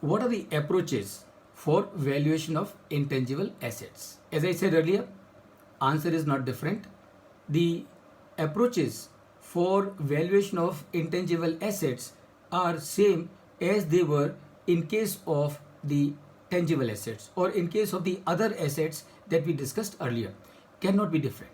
what are the approaches for valuation of intangible assets? As I said earlier, answer is not different. The approaches for valuation of intangible assets are same as they were in case of the tangible assets or in case of the other assets that we discussed earlier. Cannot be different.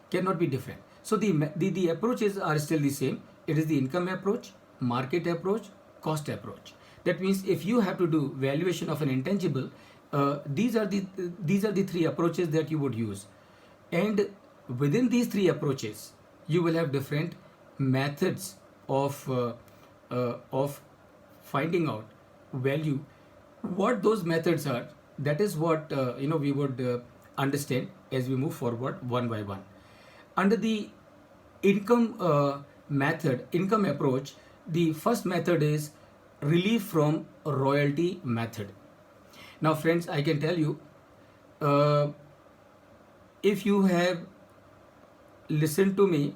Cannot be different. So the approaches are still the same. It is the income approach, market approach, cost approach. That means if you have to do valuation of an intangible, these are the three approaches that you would use. And within these three approaches, you will have different methods of finding out value. What those methods are, that is what we would understand as we move forward one by one. Under the income income approach, the first method is relief from royalty method. Now, friends, I can tell you, if you have listened to me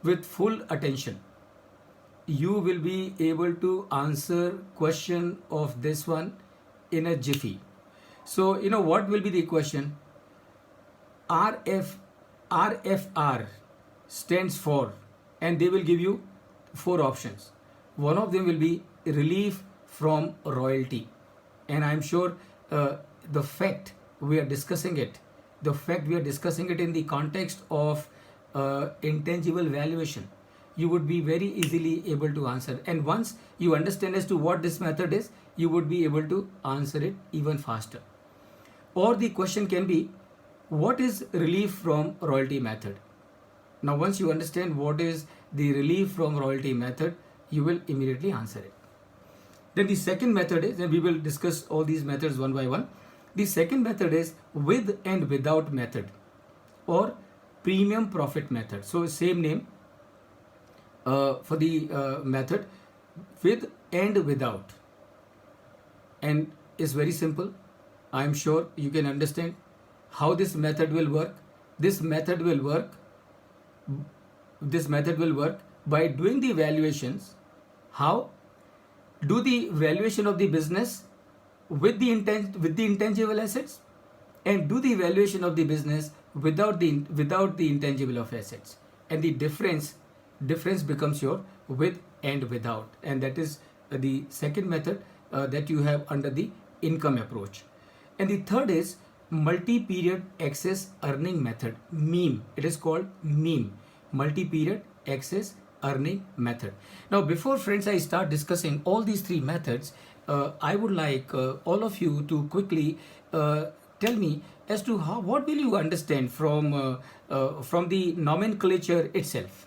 with full attention, you will be able to answer question of this one in a jiffy. So, what will be the question? RFR stands for, and they will give you four options. One of them will be relief from royalty, and I'm sure the fact we are discussing it in the context of intangible valuation, you would be very easily able to answer. And once you understand as to what this method is, you would be able to answer it even faster. Or the question can be, what is relief from royalty method? Now, once you understand what is the relief from royalty method, you will immediately answer it. Then the second method is, and we will discuss all these methods one by one. The second method is with and without method, or premium profit method. So same name for the method, with and without, and is very simple. I am sure you can understand how this method will work. This method will work by doing the valuations. How? Do the valuation of the business with the intangible assets, and do the valuation of the business without the intangible of assets, and the difference becomes your with and without, and that is the second method that you have under the income approach. And the third is multi-period excess earning method, MEME. It is called MEME, multi-period excess earning method. Now, before, friends, I start discussing all these three methods, I would like all of you to quickly tell me as to what will you understand from the nomenclature itself.